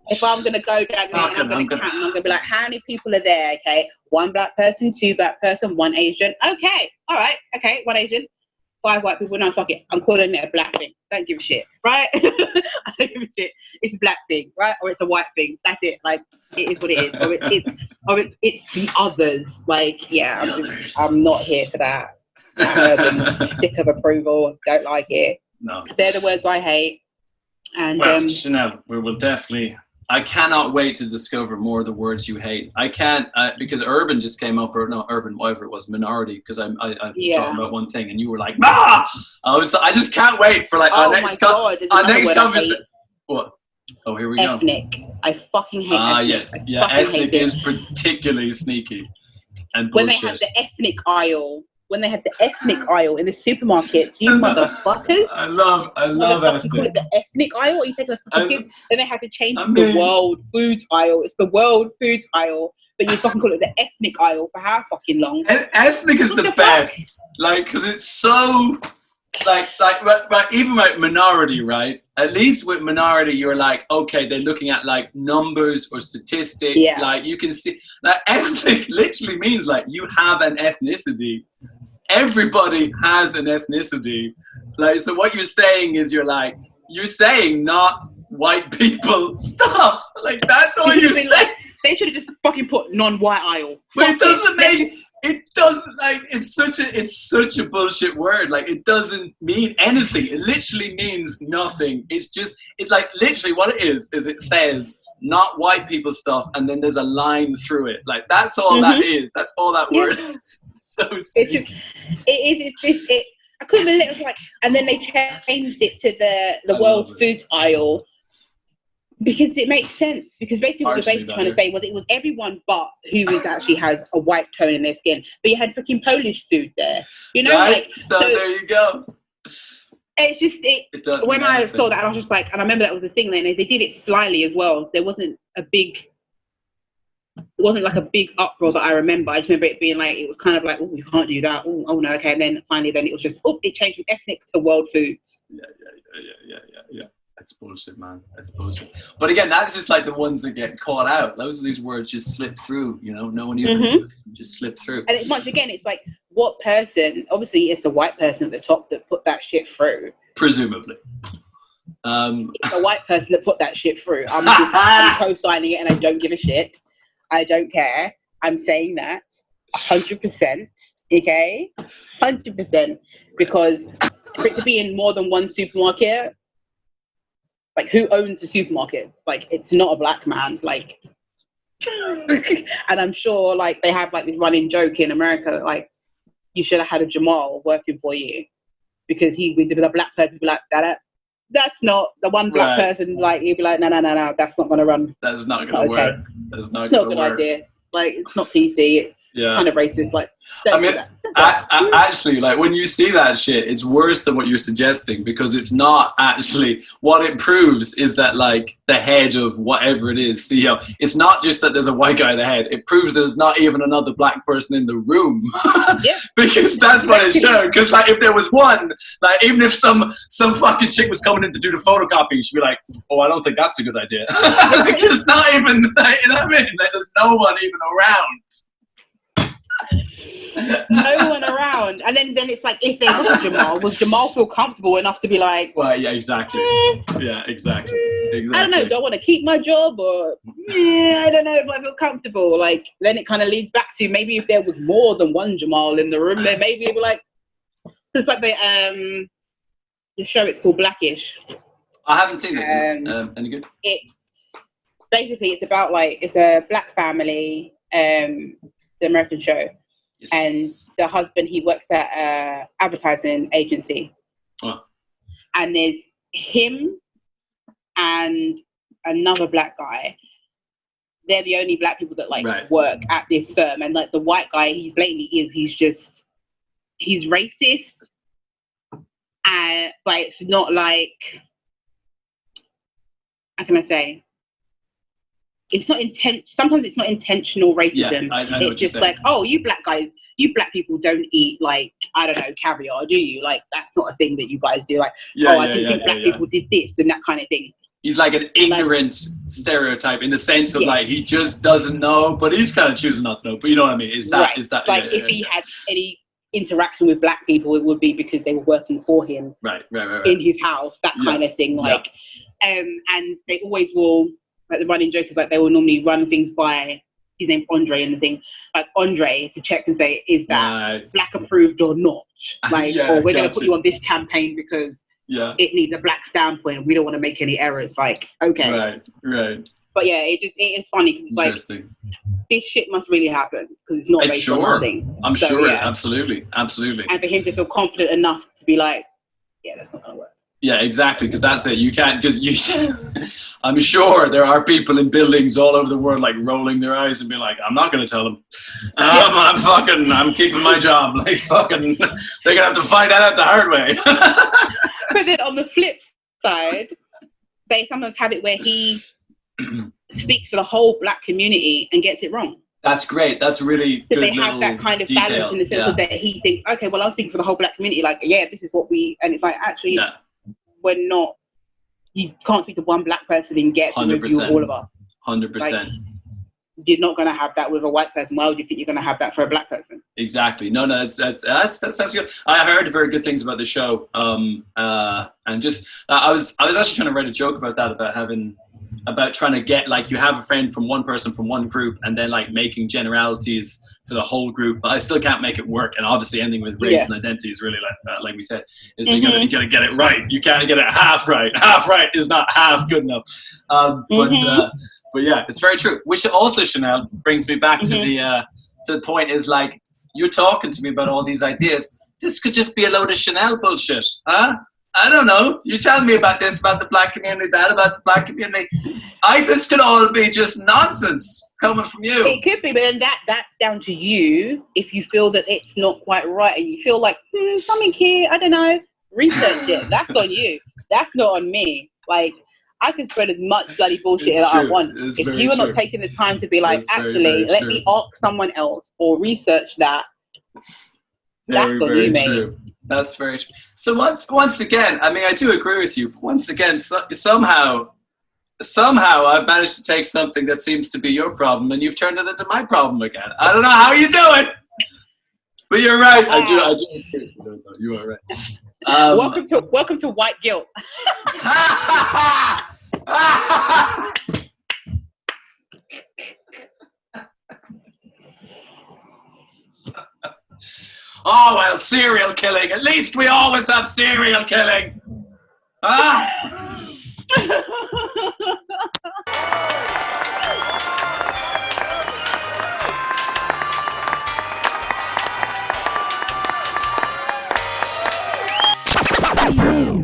If I'm going to go down there and I'm going to count, I'm going to be like, how many people are there? Okay, 1 black person, 2 black person, 1 Asian. Okay, all right. Okay, 1 Asian. 5 white people. No, fuck it. I'm calling it a black thing. Don't give a shit, right? I don't give a shit. It's a black thing, right? Or it's a white thing. That's it. Like, it is what it is. Or it's the others. Like, yeah, I'm not here for that. Stick of approval. Don't like it. No. They're the words I hate. And well, Chanel, we will definitely. I cannot wait to discover more of the words you hate. I can't because urban just came up, or not urban, whatever it was, minority. Because I was talking about one thing, and you were like, "Ah!" I just can't wait for like our next conversation. What? Oh, here we go. Ethnic. I fucking hate. Ethnic. Yes, yeah. Ethnic is particularly sneaky and bullshit. When they have the ethnic aisle. When they had the ethnic aisle in the supermarkets, you motherfuckers. I love ethnic. Call it the ethnic aisle? Are you taking a fucking piss? Then they had to change it to the world foods aisle. It's the world foods aisle, but you fucking call it the ethnic aisle for how fucking long? Ethnic is the best. Like, because it's so, right, even like minority, right? At least with minority, you're like, okay, they're looking at like numbers or statistics. Yeah. Like you can see, like ethnic literally means like you have an ethnicity. Everybody has an ethnicity. Like, so what you're saying is you're saying not white people stuff. Like, that's all you're saying. Like, they should have just fucking put non-white aisle. But it doesn't make, it doesn't, like, it's such a bullshit word. Like, it doesn't mean anything. It literally means nothing. It's just, it like, literally what it is it says not white people stuff, and then there's a line through it. Like, that's all that is. That's all that word is. So it's just, it I couldn't believe it was like, and then they changed it to the world foods aisle because it makes sense. Because basically what you're basically trying to say was it was everyone but who actually has a white tone in their skin. But you had freaking Polish food there, you know? Right? Like, so there you go. It's just when I saw that, I was just like, and I remember that was the thing. Then they did it slyly as well. There wasn't like a big uproar that I remember. I just remember it being like, it was kind of like, oh, you can't do that. Oh no, okay. And then finally, it was just, it changed from ethnic to world foods. Yeah. That's bullshit, man. That's bullshit. But again, that's just like the ones that get caught out. Those of these words just slip through, you know, no one even just slip through. And once again, it's like, what person, obviously it's the white person at the top that put that shit through. Presumably. It's a white person that put that shit through. I'm co-signing it and I don't give a shit. I don't care. I'm saying that 100%. Okay? 100%. Because for it to be in more than one supermarket, like, who owns the supermarkets? Like, it's not a black man. Like, and I'm sure, like, they have, like, this running joke in America, like, you should have had a Jamal working for you. Because the black person would be like, that's not the one black person, like, he'd be like, no, that's not going to run. That's not going to work. That's not going to work. It's not a good idea. Like, it's not PC. It's kind of racist. Like, I mean, I actually, like, when you see that shit, it's worse than what you're suggesting, because it's not actually, what it proves is that, like, the head of whatever it is, CEO, it's not just that there's a white guy at the head. It proves there's not even another black person in the room. Because that's what it showed. Because, like, if there was one, like, even if some fucking chick was coming in to do the photocopy, she'd be like, oh, I don't think that's a good idea. Because not even, like, you know what I mean? Like, there's no one even around. No one around. And then it's like, if there was a Jamal, would Jamal feel comfortable enough to be like, well, yeah, exactly. Yeah, exactly. I don't know, do I want to keep my job, or I don't know if I feel comfortable. Like, then it kind of leads back to, maybe if there was more than one Jamal in the room, then maybe it'd be like, it's like the show, it's called Blackish. I haven't seen it. Any good? It's about, like, it's a black family, the American show. Yes. And the husband, he works at an advertising agency. Oh. And there's him and another black guy. They're the only black people that, like, work at this firm. And, like, the white guy, he's racist. But it's not like, how can I say? It's not sometimes it's not intentional racism. I know it's what you're just saying. like, oh, you black people don't eat, like, I don't know, caviar, do you? Like, that's not a thing that you guys do. Like, I didn't think black people did this and that kind of thing. He's like an ignorant stereotype in the sense of like he just doesn't know, but he's kind of choosing not to know. But you know what I mean? Is that like if he had any interaction with black people, it would be because they were working for him, right. in his house, that kind of thing. Like, and they always will. Like the running joke is like they will normally run things by, his name's Andre, and the thing like Andre to check and say, is that black approved or not? Like, or we're going to put you on this campaign because it needs a black standpoint. We don't want to make any errors. Like, okay, right. But yeah, it is funny because it's like this shit must really happen because it's not based on nothing. I'm sure, absolutely. And for him to feel confident enough to be like, yeah, that's not gonna work. Yeah, exactly, because that's it. You can't, because I'm sure there are people in buildings all over the world like rolling their eyes and be like, I'm not going to tell them. I'm keeping my job. Like, fucking, they're going to have to find out the hard way. But then on the flip side, they sometimes have it where he speaks for the whole black community and gets it wrong. That's great. That's really good. So they have that kind of balance in the sense of that he thinks, okay, well, I'm speaking for the whole black community. Like, yeah, this is what and it's like, actually, we're not, you can't speak to one black person and get the review of all of us. 100%. Like, you're not going to have that with a white person. Why would you think you're going to have that for a black person? Exactly. No, that sounds good. I heard very good things about the show. And just, I was actually trying to write a joke about that, about trying to get, like, you have a friend from one person from one group and then like making generalities for the whole group, but I still can't make it work. And obviously anything with race and identity is really like we said, is you gotta get it right. You can't get it half right. Half right is not half good enough. But yeah, it's very true. Which also, Chanel, brings me back to the point is, like, you're talking to me about all these ideas. This could just be a load of Chanel bullshit, huh? I don't know. You're telling me about this, about the black community, that about the black community. This could all be just nonsense coming from you. It could be, but then that's down to you. If you feel that it's not quite right and you feel like, something here, I don't know, research it. That's on you. That's not on me. Like, I can spread as much bloody bullshit as I want. If you are not taking the time to be like, actually, let me ask someone else or research that, that's on you, mate. That's very true. So once again, I mean, I do agree with you. Once again, somehow I've managed to take something that seems to be your problem and you've turned it into my problem again. I don't know how you do it, but you're right. I do agree with you. You are right. Welcome to white guilt. Oh, well, serial killing. At least we always have serial killing.